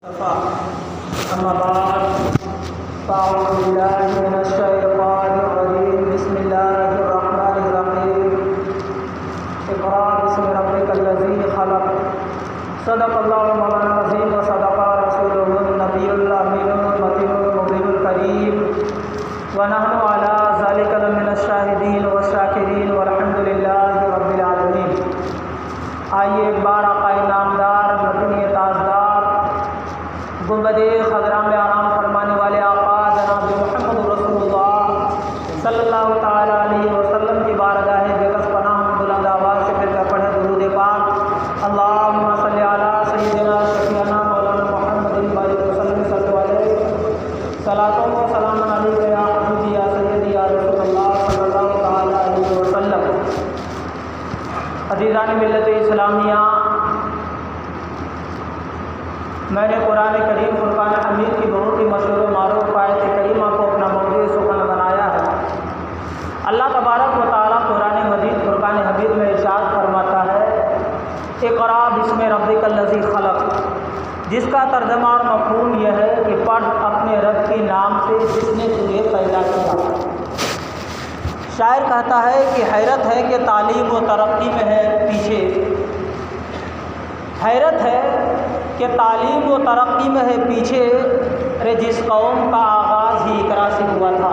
أما بعد فأعوذ بالله من الشيطان الرجيم بسم الله الرحمن الرحيم اقرأ باسم ربك الذي خلق صدق الله مولانا العظيم وصدق رسوله النبي الأمين المتين المبين الكريم ونحن على ذلك لمن الشاهدين والشاكرين والحمد لله رب العالمين۔ آئیے ایک بار آقا نامدار مدنی تاجدار گنبد خضرا میں آرام فرمانے والے آقا جناب محمد رسول اللہ صلی اللہ تعالیٰ علیہ وسلم کی بارگاہ بےکس پناہ بلند آواز سے پھر کر پڑھیں درود پاک۔ اللہم صلی علی سیدنا شفیعنا مولانا محمد بارک وسلم صلی اللہ علیہ صلاۃ و سلام علیک یا حبیبی یا سیدی یا رسول اللہ صلی اللہ تعالیٰ علیہ وسلم۔ عزیزان ملت اسلامیہ، میں نے قرآن کریم فرقان حمید کی بہت ہی مشہور و معروف آیت کریمہ کو اپنا موضوع سخن بنایا ہے۔ اللہ تبارک و تعالیٰ قرآن مجید فرقان حمید میں ارشاد فرماتا ہے اقرأ باسم ربک الذی خلق، جس کا ترجمہ اور مفہوم یہ ہے کہ پڑھ اپنے رب کے نام سے جس نے تجھے پیدا کیا۔ شاعر کہتا ہے کہ حیرت ہے کہ تعلیم و ترقی میں ہے پیچھے، حیرت ہے کہ تعلیم و ترقی میں ہے پیچھے، ارے جس قوم کا آغاز ہی اقرا سے ہوا تھا،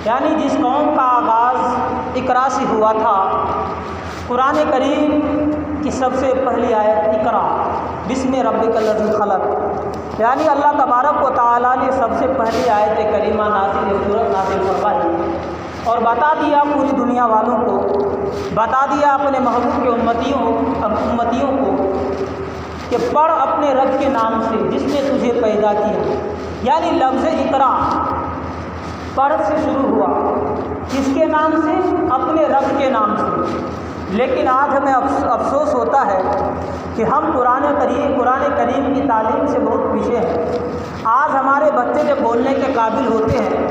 یعنی جس قوم کا آغاز اقرا سے ہوا تھا۔ قرآن کریم کی سب سے پہلی آیت اقرا بسم ربک الذی خلق، یعنی اللہ تبارک و تعالیٰ نے سب سے پہلی آیت کریمہ نازل سورت نازل فرمائی اور بتا دیا پوری دنیا والوں کو، بتا دیا اپنے محبوب کے امتیوں کو کہ پڑھ اپنے رب کے نام سے جس نے تجھے پیدا کیا، یعنی لفظ اقرا پڑھ سے شروع ہوا، کس کے نام سے؟ اپنے رب کے نام سے۔ لیکن آج ہمیں افسوس ہوتا ہے کہ ہم قرآن کریم کی تعلیم سے بہت پیچھے ہیں۔ آج ہمارے بچے جب بولنے کے قابل ہوتے ہیں،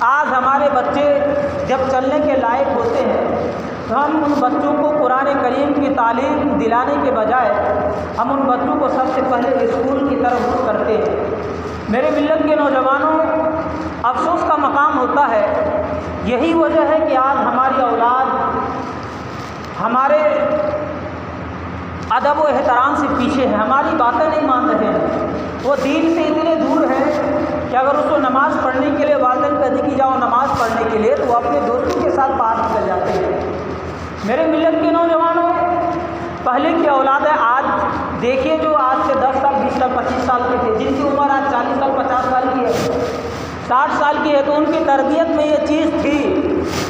آج ہمارے بچے جب چلنے کے لائق ہوتے ہیں، تو ہم ان بچوں کو قرآن کریم کی تعلیم دلانے کے بجائے ہم ان بچوں کو سب سے پہلے اسکول کی طرف رخ کرتے ہیں۔ میرے ملت کے نوجوانوں، افسوس کا مقام ہوتا ہے، یہی وجہ ہے کہ آج ہماری اولاد ہمارے ادب و احترام سے پیچھے ہے، ہماری باتیں نہیں مان رہے ہیں۔ وہ دین سے اتنے دور ہیں کہ اگر اس کو نماز پڑھنے کے لیے والدین کہتے کہ جاؤ نماز پڑھنے کے لیے، تو وہ اپنے دوستوں کے ساتھ باہر نکل جاتے ہیں۔ میرے ملت کے نوجوانوں، پہلے کی اولاد ہے، آج دیکھیے جو آج سے 10 سال 20 سال 25 سال کے تھے، جن کی عمر آج 40 سال 50 سال کی ہے، 60 سال کی ہے، تو ان کی تربیت میں یہ چیز تھی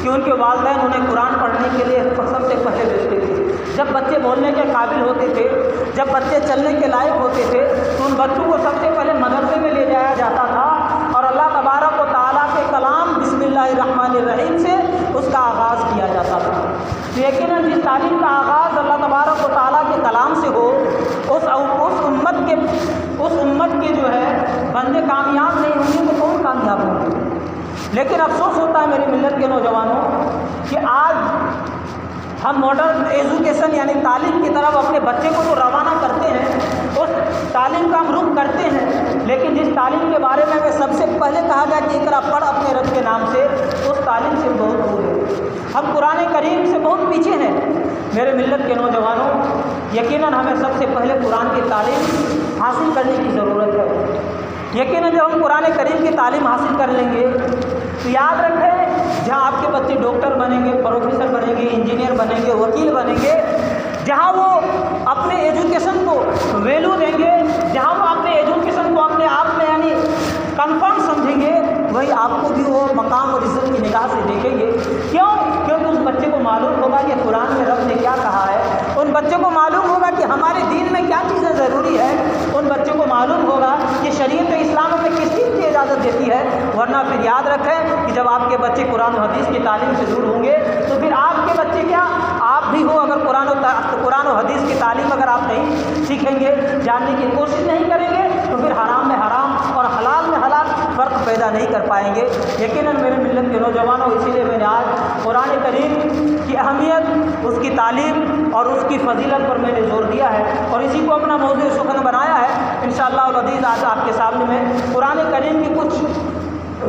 کہ ان کے والدین انہیں قرآن پڑھنے کے لیے سب سے پہلے بھیجتے تھے۔ جب بچے بولنے کے قابل ہوتے تھے، جب بچے چلنے کے لائق ہوتے تھے، تو ان بچوں کو سب سے پہلے مدرسے میں لے جایا جاتا تھا اور اللہ تبارک و تعالیٰ کے کلام بسم اللہ الرحمن الرحیم سے اس کا آغاز کیا جاتا تھا۔ یقیناً جس تعلیم کا آغاز اللہ تبارک و تعالیٰ کے کلام سے ہو، اس امت کے جو ہے بندے کامیاب نہیں ہوں گے، تو کون کامیاب ہوں گے؟ لیکن افسوس ہوتا ہے میری ملت کے نوجوانوں کہ آج ہم ماڈرن ایجوکیشن یعنی تعلیم کی طرف اپنے بچے کو تو روانہ کرتے ہیں، اس تعلیم کا ہم رخ کرتے ہیں، لیکن جس تعلیم کے بارے میں ہمیں سب سے پہلے کہا گیا کہ اقرا پڑھ اپنے رب کے نام سے، اس تعلیم سے بہت دور ہے۔ ہم قرآن کریم سے بہت پیچھے ہیں۔ میرے ملت کے نوجوانوں، یقیناً ہمیں سب سے پہلے قرآن کی تعلیم حاصل کرنے کی ضرورت ہے۔ یقیناً جب ہم قرآن کریم کی تعلیم حاصل کر لیں گے تو یاد رکھیں، جہاں آپ کے بچے ڈاکٹر بنیں گے، پروفیسر بنیں گے، انجینئر بنیں گے، وکیل بنیں گے، جہاں وہ اپنے ایجوکیشن کو ویلو دیں گے، جہاں وہ اپنے ایجوکیشن کو اپنے آپ میں یعنی کنفرم سمجھیں گے، وہی آپ کو بھی وہ مقام اور عزت کی نگاہ سے دیکھیں گے۔ کیونکہ اس بچے کو معلوم ہوگا کہ قرآن میں رب نے کیا کہا ہے، ان بچوں کو معلوم ہوگا کہ ہمارے دین میں کیا چیزیں ضروری ہے، ان بچوں کو معلوم ہوگا کہ شریعت اسلام میں کس چیز کی اجازت دیتی ہے۔ ورنہ پھر یاد رکھیں کہ جب آپ کے بچے قرآن و حدیث کی تعلیم سے دور ہوں گے، تو پھر آپ کے بچے کیا، آپ بھی ہو، اگر قرآن و حدیث کی تعلیم اگر آپ نہیں سیکھیں گے، جاننے کی کوشش نہیں کریں گے، تو پھر حرام میں حرام اور حلال میں حلال فرق پیدا نہیں کر پائیں گے۔ یقیناً میرے ملت کے نوجوانوں، اسی لیے میں نے آج قرآن کریم کی اہمیت، اس کی تعلیم اور اس کی فضیلت پر میں نے زور دیا ہے، اور اسی کو اپنا موضوع سخن بنایا ہے انشاءاللہ العزیز آج آپ کے سامنے میں قرآن کریم کی کچھ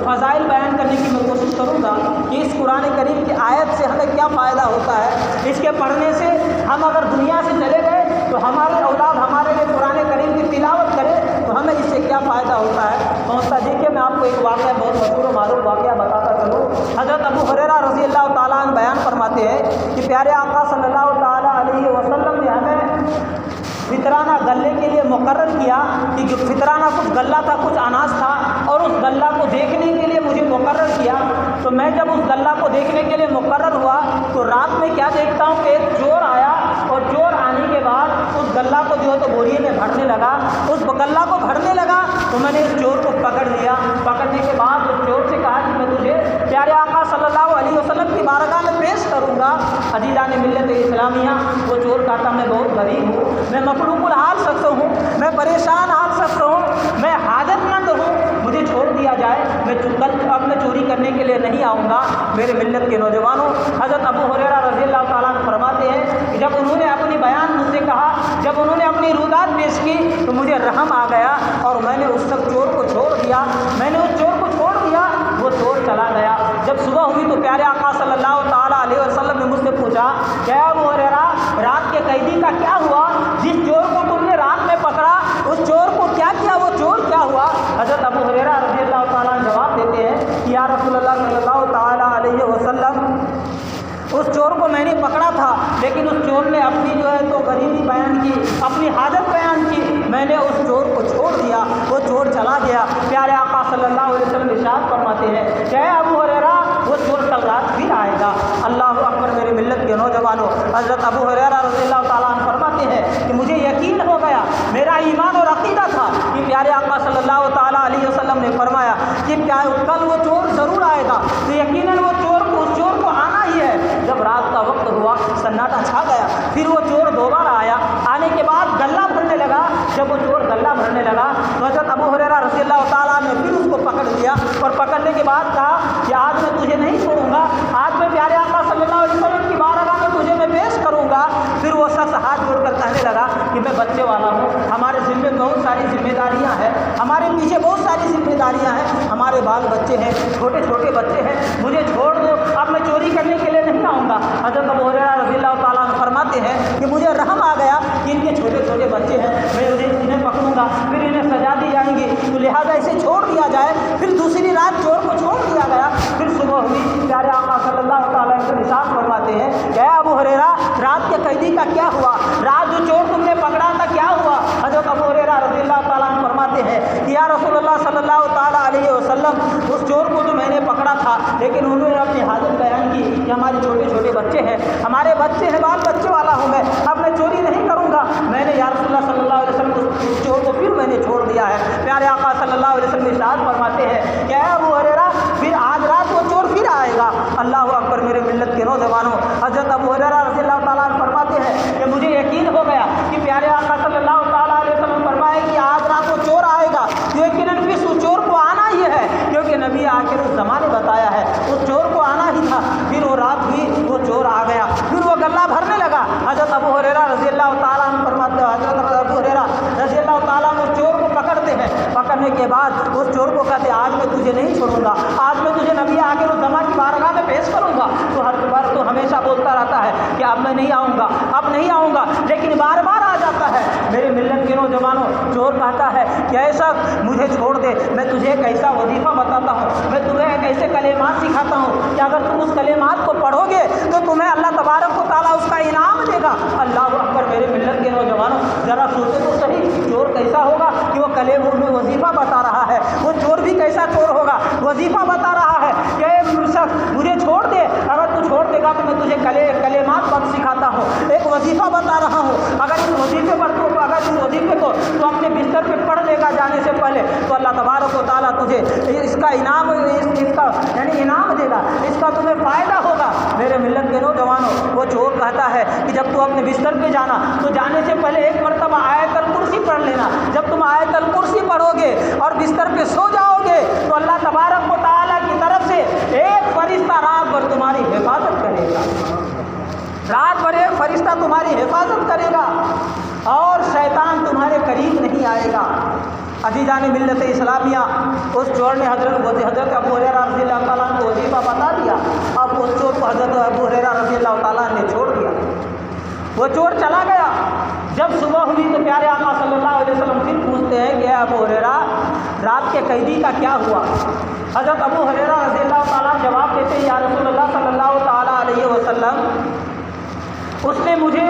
فضائل بیان کرنے کی میں کوشش کروں گا کہ اس قرآن کریم کی آیت سے ہمیں کیا فائدہ ہوتا ہے۔ اس کے پڑھنے سے ہم اگر دنیا سے چلے گئے تو ہمارے اولاد ہمارے لیے قرآن کریم کی تلاوت کرے تو ہمیں اس سے کیا فائدہ ہوتا ہے۔ پہنچتا دیکھیے میں آپ کو ایک واقعہ بہت مشہور و معروف واقعہ بتاتا چلوں۔ حضرت ابو ہریرہ رضی اللہ تعالیٰ عنہ بیان فرماتے ہیں کہ پیارے آقا صلی اللہ تعالیٰ علیہ وسلم نے ہمیں فطرانہ غلے کے لیے مقرر کیا کہ فطرانہ کچھ غلہ تھا، کچھ اناج تھا، اور اس غلہ کو دیکھنے کے لیے مجھے مقرر کیا۔ تو میں جب اس غلہ کو دیکھنے کے لیے مقرر ہوا تو رات میں کیا دیکھتا ہوں کہ ایک چور آیا، اور چور آنے کے بعد اس غلہ کو جو ہے تو بوریے میں بھرنے لگا۔ اس غلہ کو بھرنے لگا تو میں نے اس چور کو پکڑ لیا۔ پکڑنے کے بعد اس چور سے کہا کہ میں تجھے پیارے آقا صلی اللہ علیہ وسلم کی بارگاہ میں پیش کروں گا۔ عزیزان ملت اسلامیہ، وہ چور کہتا میں بہت غریب ہوں، میں مفلوق الحال شخص ہوں، میں پریشان حال شخص ہوں، میں حاجت مند ہوں، مجھے چھوڑ دیا جائے، میں کل اب میں چوری کرنے کے لیے نہیں آؤں گا۔ میرے ملت کے نوجوانوں، حضرت ابو ہریرہ رضی اللہ تعالیٰ عنہ فرماتے ہیں کہ جب انہوں نے اپنی بیان مجھ سے کہا، جب انہوں نے اپنی رودات پیش کی تو مجھے رحم آ گیا اور میں نے اس وقت چور کو چھوڑ دیا۔ میں نے اس چور کو چھوڑ دیا، وہ چور چلا گیا۔ جب صبح ہوئی تو پیارے آقا صلی اللہ تعالیٰ علیہ وسلم نے مجھ سے پوچھا کہ ابو ہریرہ رات کے قیدی کا کیا ہوا؟ جس چور کو تم نے رات میں پکڑا اس چور کو کیا کیا؟ وہ چور کیا ہوا؟ حضرت ابو ہریرہ رضی اللہ تعالیٰ عنہ جواب دیتے ہیں کہ یا رسول اللہ صلی اللہ تعالیٰ علیہ وسلم، اس چور کو میں نے پکڑا تھا، لیکن اس چور نے اپنی جو ہے تو غریبی بیان کی، اپنی حاجت بیان کی، میں نے اس چور کو چھوڑ دیا، وہ چور چلا گیا۔ پیارے آقا صلی اللہ علیہ وسلم ارشاد فرماتے ہیں کہ اے ابو ہریرہ وہ چور کل رات پھر آئے گا۔ اللہ اکبر میرے ملت کے نوجوانوں، حضرت ابو ہریرہ رضی اللہ تعالیٰ عنہ فرماتے ہیں کہ مجھے یقین ہو گیا، میرا ایمان اور عقیدہ تھا کہ پیارے آقا صلی اللہ تعالیٰ علیہ وسلم نے فرمایا کہ کل وہ چور ضرور آئے گا، تو یقیناً وہ چور کو آنا ہی ہے۔ جب رات کا وقت ہوا سناٹا چھا گیا، پھر وہ چور دوبارہ آیا، آنے کے بعد غلہ بھرنے لگا۔ جب وہ چور غلہ بھرنے لگا تو حضرت ابو ہریرہ رضی اللہ تعالیٰ نے پھر اس کو پکڑ لیا، اور پکڑنے کے بعد کہا کہ آج میں تجھے نہیں چھوڑوں گا، آج میں پیارے آقا صلی اللہ علیہ وسلم کی بارگاہ میں تجھے میں پیش کروں گا۔ پھر وہ شخص ہاتھ جوڑ کر کہنے لگا کہ میں بچے والا ہوں، ہمارے ذمے بہت ساری ذمہ داریاں ہیں، ہمارے پیچھے بہت ساری ذمہ داریاں ہیں، ہمارے بال بچے ہیں، چھوٹے چھوٹے بچے ہیں، مجھے چھوڑ دو، اب میں چوری کرنے کے لیے نہیں آؤں گا۔ حضرت ابو ہریرہ رضی اللہ تعالیٰ عنہ فرماتے ہیں کہ مجھے رحم آ گیا کہ ان کے چھوٹے چھوٹے بچے ہیں، میں انہیں پکڑوں گا، پھر انہیں سزا دی جائیں گی، تو لہٰذا اسے چھوڑ دیا جائے۔ پھر دوسری رات چور کو چھوڑ دیا گیا۔ پھر صبح ہوئی، پیارے آقا صلی اللہ تعالیٰ علیہ وسلم ارشاد فرماتے ہیں کہ اے ابو ہریرہ رات کے قیدی کا کیا ہوا؟ رات جو چور تم نے پکڑا تھا کیا ہوا؟ حضرت ابو ہریرہ رضی اللہ تعالیٰ عنہ فرماتے ہیں کہ یا رسول اللہ صلی اللہ تعالیٰ علیہ وسلم، اس چور کو تو میں نے پکڑا تھا، لیکن انہوں نے اپنی حاجت بیان کی کہ ہمارے چھوٹے چھوٹے بچے ہیں، ہمارے بچے ہیں، بال بچے والا ہوں میں، اب میں چوری نہیں کروں گا۔ میں نے یا رسول اللہ صلی اللہ علیہ وسلم اس چور کو پھر میں نے چھوڑ دیا ہے۔ پیارے آقا صلی اللہ علیہ وسلم ارشاد فرماتے ہیں کہ اے ابو ہریرہ پھر آج رات وہ چور پھر آئے گا۔ اللہ اکبر میرے ملت کے نوجوانوں، حضرت ابو ہریرہ رضی اللہ تعالیٰ عنہ فرماتے ہیں کہ مجھے یقین ہو گیا کہ پیارے آقا صلی اللہ تعالیٰ علیہ وسلم فرمائے کہ آج رات وہ چور آئے گا، یقیناً پھر اس چور کو آنا ہی ہے، کیونکہ نبی آخر الزمان نے بتایا ہے اس چور کو آنا ہی تھا۔ پھر وہ رات ہوئی، وہ چور آ گیا، پھر وہ غلہ بھرنے لگا۔ حضرت ابو ہریرہ رضی اللہ تعالیٰ عنہ فرماتے ہیں، حضرت ابو ہریرہ رضی اللہ تعالیٰ عنہ اس چور کو پکڑتے ہیں، پکڑنے کے بعد اس چور کو کہتے ہیں آج میں تجھے نہیں چھوڑوں گا، آج میں تجھے نبی آخر الزمان کی بارگاہ میں پیش کروں گا۔ تو ہر بار تو ہمیشہ بولتا رہتا ہے کہ اب میں نہیں آؤں گا، اب نہیں آؤں گا، لیکن بار بار آ جاتا ہے۔ میرے ملت کے نوجوانوں، چور کہتا ہے کہ ایسا مجھے چھوڑ دے، میں تجھے ایک ایسا وظیفہ بتاتا ہوں، میں تمہیں ایک ایسے کلمات سکھاتا ہوں کہ اگر تم اس کلمات کو پڑھو گے تو تمہیں اللہ تبارک و تعالیٰ اس کا انعام دے گا۔ اللہ اکبر میرے ملت کے نوجوانوں، ذرا سوچے تو صحیح، چور کیسا ہوگا کہ وہ کلموں میں وظیفہ بتا رہا ہے؟ وہ چور بھی کیسا چور ہوگا؟ وظیفہ بتا رہا ہے کہ مجھے چھوڑ دے، اگر تو چھوڑ دے گا تو میں تجھے کلمات سکھاتا ہوں، ایک وظیفہ بتا رہا ہوں، اگر اس وظیفے کو تو اپنے بستر پہ پڑھ لے گا جانے سے پہلے تو اللہ تبارک و تعالیٰ تجھے اس کا انعام یعنی انعام دے گا، اس کا تمہیں فائدہ ہوگا۔ میرے ملت کے نوجوانوں، وہ چور کہتا ہے کہ جب تو اپنے بستر پہ جانا تو جانے سے پہلے ایک مرتبہ آیت الکرسی پڑھ لینا۔ جب تم آیت الکرسی پڑھو گے اور بستر پہ سو جاؤ گے تو اللہ تبارک و تعالیٰ کی طرف سے ایک فرشتہ رات بھر تمہاری حفاظت کرے گا، رات بھر ایک فرشتہ تمہاری حفاظت کرے گا اور شیطان تمہارے قریب نہیں آئے گا۔ عزیزان ملت اسلامیہ، اس چور نے حضرت ابو ہریرہ رضی اللہ تعالیٰ عنہ کو وظیفہ بتا دیا. اب اس چور کو حضرت ابو ہریرہ رضی اللہ تعالیٰ عنہ نے چھوڑ دیا. وہ چور چلا گیا. جب صبح ہوئی تو پیارے آقا صلی اللہ علیہ وسلم پھر پوچھتے ہیں کہ ابو ہریرہ رات کے قیدی کا کیا ہوا؟ حضرت ابو ہریرہ رضی اللہ تعالیٰ جواب دیتے ہیں یا رسول اللہ صلی اللہ تعالیٰ علیہ وسلم، اس نے مجھے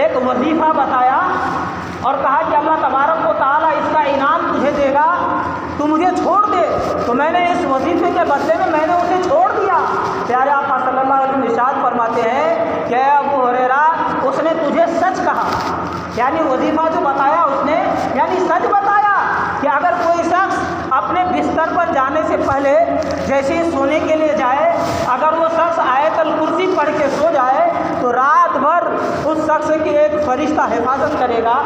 ایک وظیفہ بتایا اور کہا کہ اللہ تبارک و تعالیٰ اس کا انعام تجھے دے گا، تو مجھے چھوڑ دے. تو میں نے اس وظیفے کے بدلے میں نے اسے چھوڑ دیا. پیارے آقا صلی اللہ علیہ وسلم ارشاد فرماتے ہیں کہ ابو ہریرہ اس نے تجھے سچ کہا، یعنی وظیفہ جو بتایا اس نے یعنی سچ بتایا کہ اگر کوئی شخص اپنے بستر پر جانے سے پہلے جیسے ہی سونے کے لیے جائے، اگر وہ شخص آیت الکرسی پڑھ کے سو جائے تو رات بھر اس شخص کی ایک فرشتہ حفاظت کرے گا.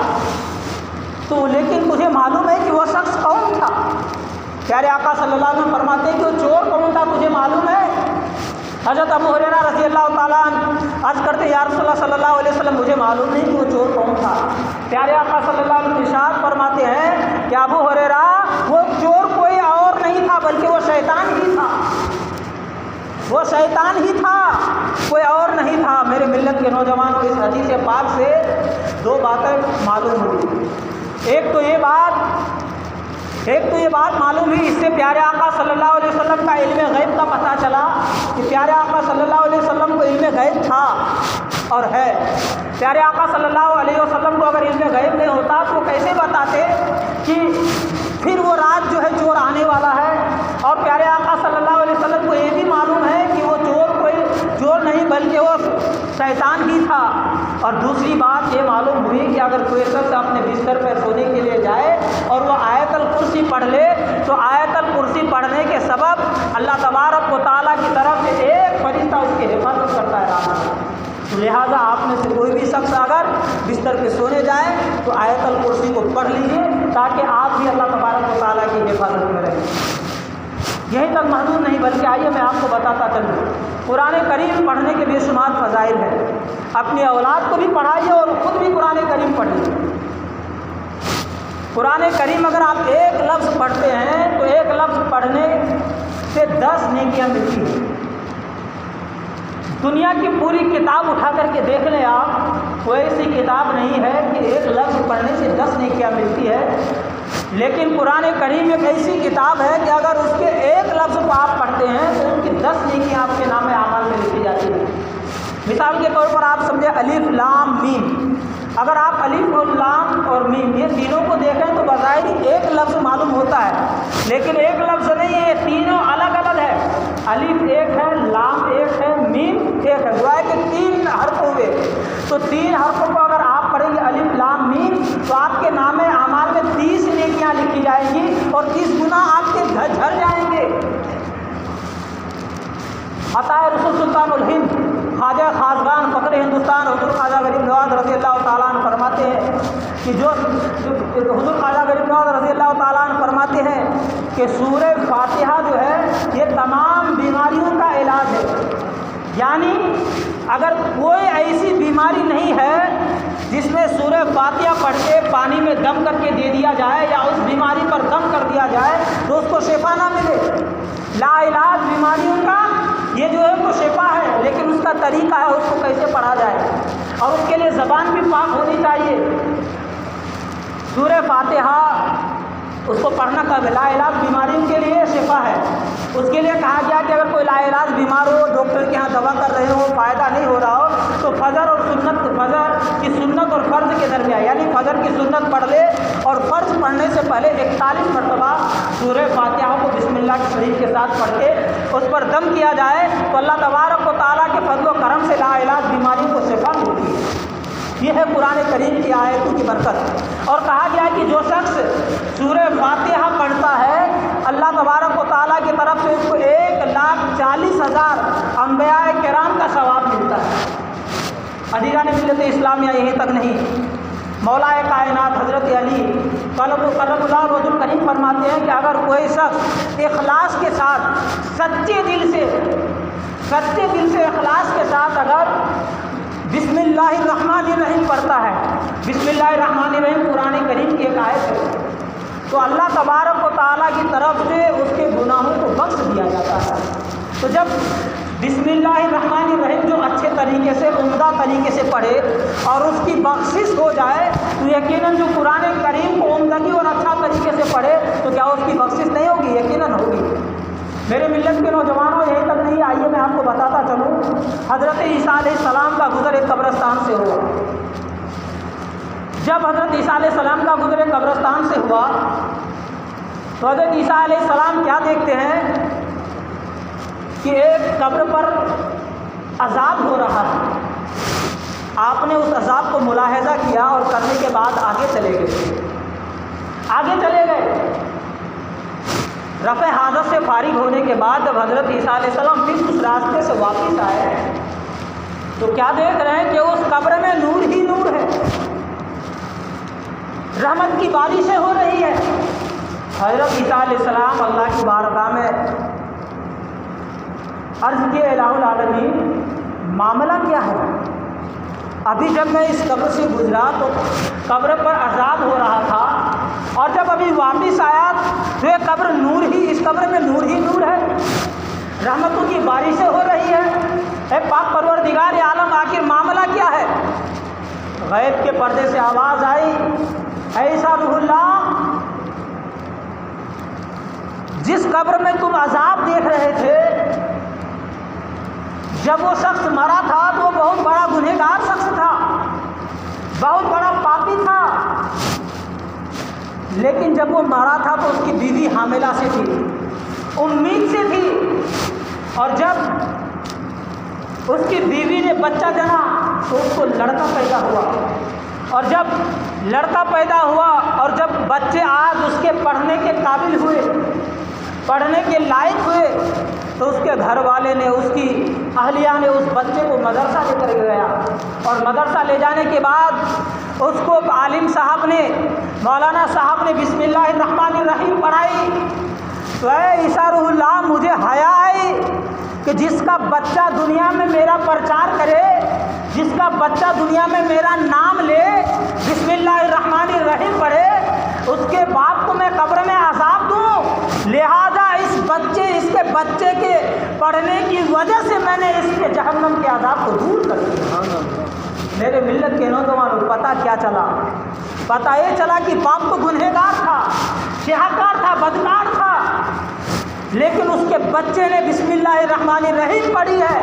تو لیکن مجھے معلوم ہے کہ وہ شخص کون تھا. پیارے آقا صلی اللہ علیہ وسلم فرماتے ہیں کہ وہ چور کون تھا تجھے معلوم ہے؟ حضرت ابو ہریرہ رضی اللہ تعالیٰ عنہ عرض کرتے یا رسول اللہ صلی اللہ علیہ وسلم مجھے معلوم نہیں کہ وہ چور کون تھا. پیارے آقا صلی اللہ علیہ وسلم ارشاد فرماتے ہیں کہ ابو ہریرہ وہ چور کوئی اور نہیں تھا بلکہ وہ شیطان ہی تھا. وہ شیطان ہی تھا، کوئی اور نہیں تھا. میرے ملت کے نوجوانوں، اس حدیث پاک سے دو باتیں معلوم ہوئی. ایک تو یہ بات معلوم ہوئی، اس سے پیارے آقا صلی اللہ علیہ وسلم کا علم غیب کا پتہ چلا کہ پیارے آقا صلی اللہ علیہ وسلم کو علم غیب تھا اور ہے. پیارے آقا صلی اللہ علیہ وسلم کو اگر علم غیب نہیں ہوتا تو وہ کیسے بتاتے کہ پھر وہ رات جو ہے چور آنے والا ہے؟ اور پیارے آقا صلی اللہ علیہ وسلم کو یہ بھی معلوم ہے کہ وہ چور کوئی چور نہیں بلکہ وہ شیطان ہی تھا. اور دوسری بات یہ معلوم ہوئی کہ اگر کوئی شخص اپنے بستر پر سونے کے لیے جائے اور وہ آیت الکرسی پڑھ لے تو آیت الکرسی پڑھنے کے سبب اللہ تبارک و تعالیٰ کی طرف سے ایک فرشتہ اس کی حفاظت کرتا ہے رات میں. لہٰذا آپ میں سے کوئی بھی شخص اگر بستر پہ سونے جائے تو آیت الکرسی کو پڑھ لیجیے تاکہ آپ بھی اللہ تبارک و تعالیٰ کی حفاظت میں رہیں. یہیں تک محدود نہیں بلکہ آئیے میں آپ کو بتاتا چلوں، قرآن کریم پڑھنے کے بے شمار فضائل ہیں. اپنی اولاد کو بھی پڑھائیے اور خود بھی قرآن کریم پڑھیے. قرآن کریم اگر آپ ایک لفظ پڑھتے ہیں تو ایک لفظ پڑھنے سے 10 نیکیاں ملتی ہیں. دنیا کی پوری کتاب اٹھا کر کے دیکھ لیں آپ، کوئی ایسی کتاب نہیں ہے کہ ایک لفظ پڑھنے سے 10 نیکیاں ملتی ہے. لیکن قرآن کریم ایک ایسی کتاب ہے کہ اگر اس کے ایک لفظ کو آپ پڑھتے ہیں تو ان کی 10 نیکیاں آپ کے نام اعمال میں لکھی جاتی ہیں. مثال کے طور پر آپ سمجھے الف لام میم. اگر آپ الف اور لام اور میم یہ تینوں کو دیکھیں تو بظاہر ایک لفظ معلوم ہوتا ہے، لیکن ایک لفظ نہیں ہے، یہ تینوں الگ الگ ہے. الف ایک ہے، لام ایک ہے، میم ایک ہے، گویا کہ 3 حرف ہوئے. تو 3 حرفوں کو اگر آپ پڑھیں گے الف لام میم تو آپ کے نام اعمال میں 30 نیکیاں لکھی جائیں گی اور 30 گنا آپ کے جھڑ جائیں گے. عطا رسول سلطان الہند خواجہ خاصگان فخر ہندوستان حضور خواجہ غریب نواز رضی اللہ تعالیٰ عنہ فرماتے ہیں کہ حضور خواجہ غریب نواز رضی اللہ تعالیٰ عنہ فرماتے ہیں کہ سورہ فاتحہ جو ہے یہ تمام بیماریوں کا علاج ہے. یعنی اگر کوئی ایسی بیماری نہیں ہے جس میں سورہ فاتحہ پڑھ کے پانی میں دم کر کے دے دیا جائے یا اس بیماری پر دم کر دیا جائے تو اس کو شفا نہ ملے. لا علاج بیماریوں کا یہ جو ہے وہ شفا ہے، لیکن اس کا طریقہ ہے اس کو کیسے پڑھا جائے اور اس کے لیے زبان بھی پاک ہونی چاہیے. سورہ فاتحہ اس کو پڑھنا کا لا علاج بیماریوں کے لیے شفا ہے. اس کے لیے کہا گیا کہ اگر کوئی لا علاج بیمار ہو، ڈاکٹر کے ہاں دوا کر رہے ہو، فائدہ نہیں ہو رہا ہو تو فجر کی سنت اور فرض کے درمیان یعنی فجر کی سنت پڑھ لے اور فرض پڑھنے سے پہلے 41 مرتبہ سورہ فاتحہ کو بسم اللہ کے شریف کے ساتھ پڑھ کے اس پر دم کیا جائے تو اللہ تبارک و تعالیٰ کے فضل و کرم سے لا علاج بیماریوں کو شفا ملتی ہے. یہ ہے قرآن کریم کی آیتوں کی برکت. اور کہا گیا کہ جو شخص سورہ فاتحہ پڑھتا ہے اللہ تبارک و تعالیٰ کی طرف سے اس کو 1,40,000 انبیاء کرام کا ثواب ملتا ہے. عزیزان ملت اسلامیہ یہیں تک نہیں، مولا کائنات حضرت علی کرم اللہ وجہ الکریم فرماتے ہیں کہ اگر کوئی شخص اخلاص کے ساتھ سچے دل سے اخلاص کے ساتھ اگر بسم اللہ الرحمن الرحیم پڑھتا ہے، بسم اللہ الرحمن الرحیم قرآن کریم کی ایک آیت ہے. تو اللہ تبارک و تعالیٰ کی طرف سے اس کے گناہوں کو بخش دیا جاتا ہے۔ تو جب بسم اللہ الرحمن الرحیم جو اچھے طریقے سے عمدہ طریقے سے پڑھے اور اس کی بخشش ہو جائے تو یقیناً جو قرآن کریم کو عمدگی اور اچھا طریقے سے پڑھے تو کیا اس کی بخشش نہیں ہوگی؟ یقیناً ہوگی۔ میرے ملت کے نوجوانوں یہیں تک نہیں، آئیے میں آپ کو بتاتا چلوں، حضرت عیسیٰ علیہ السلام کا گزر ایک قبرستان سے ہوا۔ جب حضرت عیسیٰ علیہ السلام کا گزر ایک قبرستان سے ہوا تو حضرت عیسیٰ علیہ السلام کیا دیکھتے ہیں کہ ایک قبر پر عذاب ہو رہا ہے۔ آپ نے اس عذاب کو ملاحظہ کیا اور کرنے کے بعد آگے چلے گئے۔ رفع حاجت سے فارغ ہونے کے بعد جب حضرت عیسیٰ علیہ السلام پھر اس راستے سے واپس آئے تو کیا دیکھ رہے ہیں کہ اس قبر میں نور ہی نور ہے، رحمت کی بارشیں ہو رہی ہے۔ حضرت عیسیٰ علیہ السلام اللہ کی بارگاہ میں عرض کیے، الہ العالمین معاملہ کیا ہے؟ ابھی جب میں اس قبر سے گزرا تو قبر پر عذاب ہو رہا تھا اور جب ابھی واپس آیا تو یہ قبر نور ہی، اس قبر میں نور ہی نور ہے، رحمتوں کی بارشیں ہو رہی ہے۔ اے پاک پروردگار عالم آخر معاملہ کیا ہے؟ غیب کے پردے سے آواز آئی، اے عیسیٰ روح اللہ، جس قبر میں تم عذاب دیکھ رہے تھے جب وہ شخص مرا تھا تو وہ بہت بڑا گنہگار شخص تھا، بہت بڑا پاپی تھا، لیکن جب وہ مرا تھا تو اس کی بیوی حاملہ سے تھی، امید سے تھی، اور جب اس کی بیوی نے بچہ جنا تو اس کو لڑکا پیدا ہوا، اور جب لڑکا پیدا ہوا اور جب بچے آج اس کے پڑھنے کے قابل ہوئے، پڑھنے کے لائق ہوئے تو اس کے گھر والے نے، اس کی اہلیہ نے اس بچے کو مدرسہ لے کر گیا، اور مدرسہ لے جانے کے بعد اس کو عالم صاحب نے، مولانا صاحب نے بسم اللہ الرحمن الرحیم پڑھائی تو اے عیسیٰ روح اللہ، مجھے حیا آئی کہ جس کا بچہ دنیا میں میرا پرچار کرے، جس کا بچہ دنیا میں میرا نام لے، بسم اللہ الرحمن الرحیم پڑھے، اس کے باپ کو میں قبر میں عذاب دوں، لہذا اس کے بچے کے پڑھنے کی وجہ سے میں نے اس کے جہنم کے عذاب کو دور کر دیا۔ میرے ملت کے نوجوانوں، پتہ کیا چلا؟ پتہ یہ چلا کہ باپ تو گنہگار تھا، سیاہکار تھا، بدکار تھا، لیکن اس کے بچے نے بسم اللہ الرحمن الرحیم پڑھی ہے،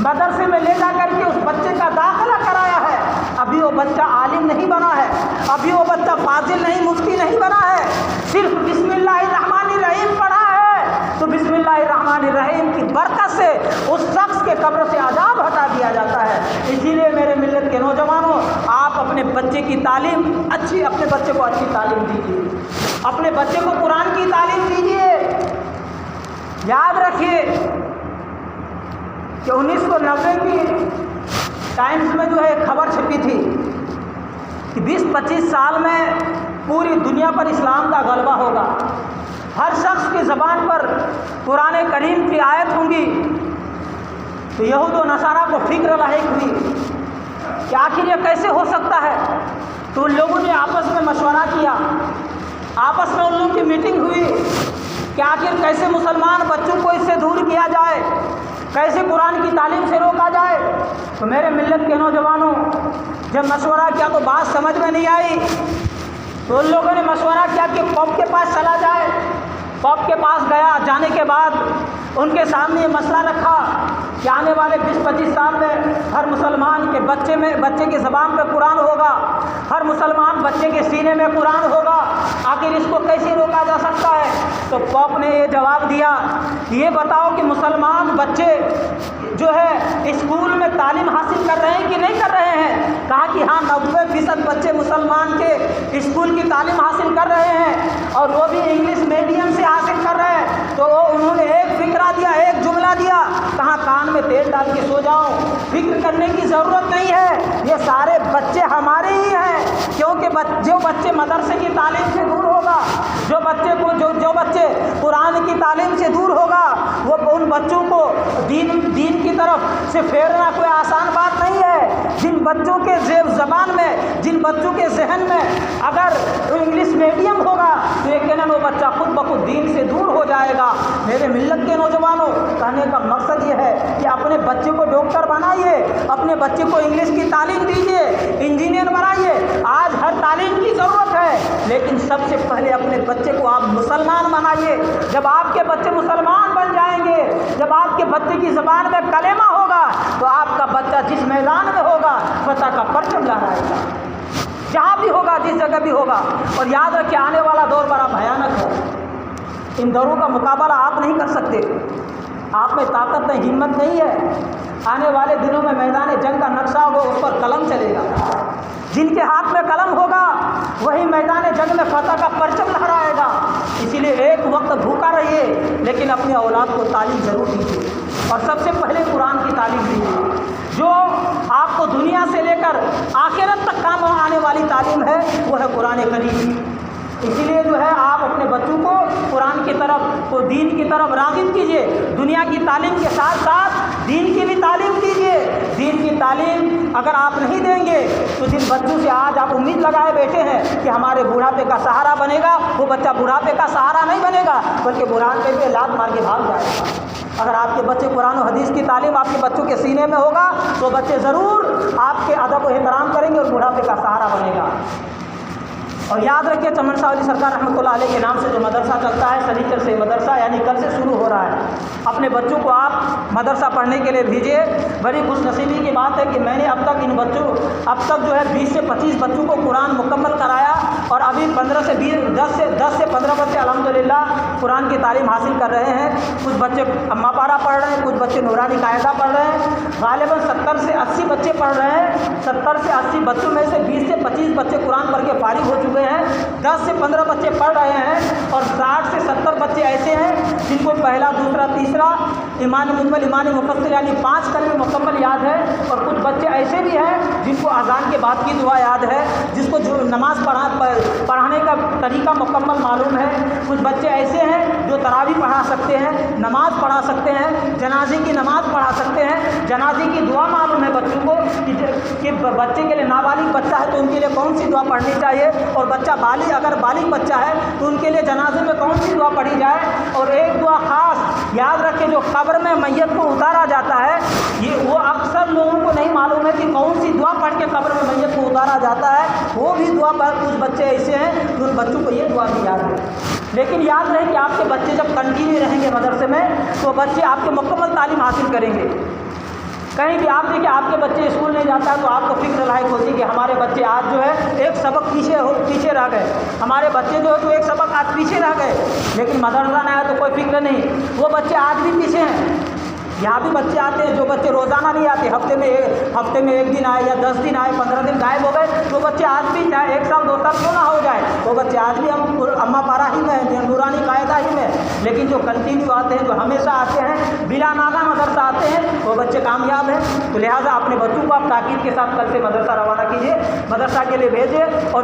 مدرسے میں لے جا کر کے اس بچے کا داخلہ کرایا ہے۔ ابھی وہ بچہ عالم نہیں بنا ہے، ابھی وہ بچہ فاضل نہیں، مفتی نہیں بنا ہے، صرف بسم اللہ الرحمن الرحیم پڑھا ہے تو بسم اللہ الرحمن الرحیم کی برکت سے اس شخص کے قبر سے عذاب ہٹا دیا جاتا ہے۔ اسی لیے میرے ملت کے نوجوانوں، آپ اپنے بچے کی تعلیم اپنے بچے کو اچھی تعلیم دیجیے، اپنے بچے کو قرآن کی تعلیم دیجیے۔ یاد رکھیے کہ 1990 کی ٹائمز میں جو ہے ایک خبر چھپی تھی کہ 20-25 سال میں پوری دنیا پر اسلام کا غلبہ ہوگا، ہر شخص کی زبان پر قرآن کریم کی آیت ہوں گی۔ تو یہود و نصارہ کو فکر لاحق ہوئی کہ آخر یہ کیسے ہو سکتا ہے، تو ان لوگوں نے آپس میں مشورہ کیا، آپس میں ان لوگوں کی میٹنگ ہوئی کہ آخر کیسے مسلمان بچوں کو اس سے دور کیا جائے، کیسے قرآن کی تعلیم سے روکا جائے۔ تو میرے ملت کے نوجوانوں، جب مشورہ کیا تو بات سمجھ میں نہیں آئی تو ان لوگوں نے مشورہ کیا کہ پوپ کے پاس چلا جائے۔ پوپ کے پاس گیا، جانے کے بعد ان کے سامنے یہ مسئلہ رکھا کہ آنے والے 20-25 سال میں ہر مسلمان کے بچے کی زبان پہ قرآن ہوگا، ہر مسلمان بچے کے سینے میں قرآن ہوگا، آخر اس کو کیسے روکا جا سکتا ہے؟ تو پوپ نے یہ جواب دیا، یہ بتاؤ کہ مسلمان بچے جو ہے اسکول میں تعلیم حاصل کر رہے ہیں کہ نہیں کر رہے ہیں؟ کہا کہ ہاں 90% بچے مسلمان کے اسکول کی تعلیم حاصل کر رہے ہیں، اور وہ بھی انگلش میڈیم سے حاصل کر رہے ہیں۔ تو وہ انہوں نے ایک فکرہ دیا، ایک جملہ دیا، کہا کان میں تیل ڈال کے سو جاؤ، فکر کرنے کی ضرورت نہیں ہے، یہ سارے بچے ہمارے ہی ہیں، کیونکہ جو بچے مدرسے کی تعلیم سے دور ہوگا، جو بچے قرآن کی تعلیم سے دور ہوگا، وہ ان بچوں کو دین کی طرف سے پھیرنا کوئی آسان بات نہیں ہے۔ جن بچوں کے زبان میں، جن بچوں کے ذہن میں اگر انگلش میڈیم ہوگا تو یقیناً وہ بچہ خود بخود دین سے دور ہو جائے گا۔ میرے ملت کے نوجوانوں، کہنے کا مقصد یہ ہے کہ اپنے بچے کو ڈاکٹر بنائیے، اپنے بچے کو انگلش کی تعلیم دیجیے، انجینئر بنائیے۔ آج ہر تعلیم کی ضرورت ہے، لیکن سب سے پہلے اپنے بچے کو آپ مسلمان بنائیے۔ جب آپ کے بچے مسلمان بن جائیں گے، جب آپ کے بچے کی زبان میں کلمہ ہوگا تو آپ کا بچہ جس میدان میں ہوگا فتح کا پرچم لہرائے گا، جہاں بھی ہوگا، جس جگہ بھی ہوگا۔ اور یاد رکھیں آنے والا دور بڑا بھیانک ہے، ان دوروں کا مقابلہ آپ نہیں کر سکتے، آپ میں طاقت نہیں، ہمت نہیں ہے۔ آنے والے دنوں میں میدان جنگ کا نقشہ ہوگا، اس پر قلم چلے گا، جن کے ہاتھ میں قلم ہوگا وہی میدان جنگ میں فتح کا پرچم لہرائے گا۔ اسی لیے ایک وقت بھوکا رہیے، لیکن اپنی اولاد کو تعلیم ضرور دیجیے، اور سب سے پہلے قرآن کی تعلیم دیجیے، جو آپ کو دنیا سے لے کر آخرت تک کام آنے والی تعلیم ہے، وہ ہے قرآن کریم۔ اسی لیے جو ہے آپ اپنے بچوں کو قرآن کی طرف، کو دین کی طرف راغب کیجیے، دنیا کی تعلیم کے ساتھ ساتھ دین کی بھی تعلیم دیجیے۔ دین کی تعلیم اگر آپ نہیں دیں گے تو جن بچوں سے آج آپ امید لگائے بیٹھے ہیں کہ ہمارے بڑھاپے کا سہارا بنے گا، وہ بچہ بڑھاپے کا سہارا نہیں بنے گا، بلکہ بڑھاپے پہ لات مار کے بھاگ جائے گا۔ اگر آپ کے بچے قرآن و حدیث کی تعلیم آپ کے بچوں کے سینے میں ہوگا تو بچے ضرور آپ کے ادب و احترام کریں گے اور بڑھاپے کا سہارا بنے گا۔ اور یاد رکھیے چمن شاہ ولی سرکار رحمۃ اللہ علیہ کے نام سے جو مدرسہ چلتا ہے، سنیچر سے مدرسہ یعنی کل سے شروع ہو رہا ہے، اپنے بچوں کو آپ مدرسہ پڑھنے کے لیے بھیجیے۔ بڑی خوش نصیبی کی بات ہے کہ میں نے اب تک جو ہے 20 سے 25 بچوں کو قرآن مکمل کرایا، اور ابھی 10 سے 15 بچے الحمدللہ قرآن کی تعلیم حاصل کر رہے ہیں۔ کچھ بچے اما پارا پڑھ رہے ہیں، کچھ بچے نورانی قاعدہ پڑھ رہے ہیں، غالباً 70 سے 80 بچے پڑھ رہے ہیں۔ 70 سے 80 بچوں میں سے 20 سے 25 بچے قرآن پڑھ کے فارغ ہو چکے ہیں، 10 سے 15 بچے پڑھ رہے ہیں، اور 60 سے 70 بچے ایسے ہیں جن کو پہلا، دوسرا، تیسرا ایمان مجمل، ایمان مفصل یعنی 5 کلمے مکمل یاد ہے، اور کچھ بچے ایسے بھی ہیں جن کو اذان کے بعد کی دعا یاد ہے، جس کو جو نماز پڑھانے کا طریقہ مکمل معلوم ہے۔ کچھ بچے ایسے ہیں جو تراویح پڑھا سکتے ہیں، نماز پڑھا سکتے ہیں، جنازے کی نماز پڑھا سکتے ہیں، جنازے کی دعا معلوم ہے بچوں کو کہ بچے کے لیے، نابالغ بچہ ہے تو ان کے لیے کون سی دعا پڑھنی چاہیے، اور بچہ اگر بالغ بچہ ہے تو ان کے لیے جنازے میں کون سی دعا پڑھی جائے۔ اور ایک دعا خاص یاد رکھیں، جو قبر میں میت کو اتارا جاتا ہے، یہ وہ اکثر لوگوں کو نہیں معلوم ہے کہ کون سی دعا پڑھ کے قبر میں میت کو اتارا جاتا ہے، وہ بھی دعا پر کچھ بچے ایسے ہیں کہ ان بچوں کو یہ دعا بھی یاد ہے۔ لیکن یاد رہے کہ آپ کے بچے جب کنٹینیو رہیں گے مدرسے میں تو بچے آپ کے مکمل تعلیم حاصل کریں گے۔ کہیں بھی آپ دیکھیں آپ کے بچے اسکول نہیں جاتا ہے تو آپ کو فکر لاحق ہوتی ہے کہ ہمارے بچے آج جو ہے ایک سبق پیچھے رہ گئے، ہمارے بچے جو ہے تو ایک سبق آج پیچھے رہ گئے، لیکن مدرسہ نہ آیا تو کوئی فکر نہیں، وہ بچے آج بھی پیچھے ہیں۔ یہاں بھی بچے آتے ہیں جو بچے روزانہ نہیں آتے، ہفتے میں ایک دن آئے یا 10 دن آئے، 15 دن غائب ہو گئے، تو بچے آج بھی چاہے 1 سال 2 سال کیوں نہ ہو جائے، وہ بچے آج بھی ہم اما پارا ہی میں، نورانی قاعدہ ہی میں، لیکن جو کنٹینیو آتے ہیں، جو ہمیشہ آتے ہیں، بلا ناغہ مدرسہ آتے ہیں، وہ بچے کامیاب ہیں۔ تو لہٰذا اپنے بچوں کو آپ تاکید کے ساتھ کل سے مدرسہ روانہ کیجیے، مدرسہ کے لیے بھیجیے، اور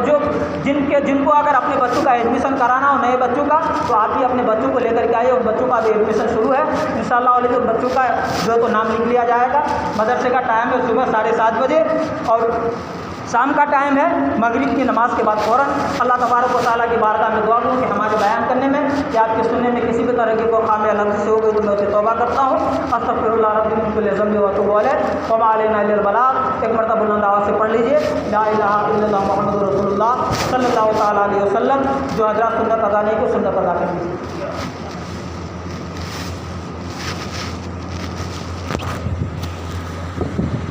جن کو اگر اپنے بچوں کا ایڈمیشن کرانا ہو نئے بچوں کا تو آپ بھی اپنے بچوں کو لے کر کے آئیے، اور بچوں کا ابھی ایڈمیشن شروع ہے انشاءاللہ علیہ، بچوں کا جو ہے تو نام لکھ لیا جائے گا۔ مدرسے کا ٹائم ہے صبح 7:30 بجے، اور شام کا ٹائم ہے مغرب کی نماز کے بعد فوراً۔ اللہ تبارک و تعالیٰ کی بارگاہ میں دعا کروں کہ ہمارے بیان کرنے میں یا آپ کے سننے میں کسی بھی طرح کی کوئی خامی غلطی سے ہو گئی تو میں اسے توبہ کرتا ہوں۔ استغفر اللہ ربی من کل ذنب و اتوب الیہ وما علینا الا البلاغ۔ ایک مرتبہ بلند آواز سے پڑھ لیجیے لا الہ الا اللہ محمد رسول اللہ صلی اللہ تعالیٰ علیہ وسلم۔ جو حضرات سنت ادا نہیں کو سنت ادا کر لیجیے۔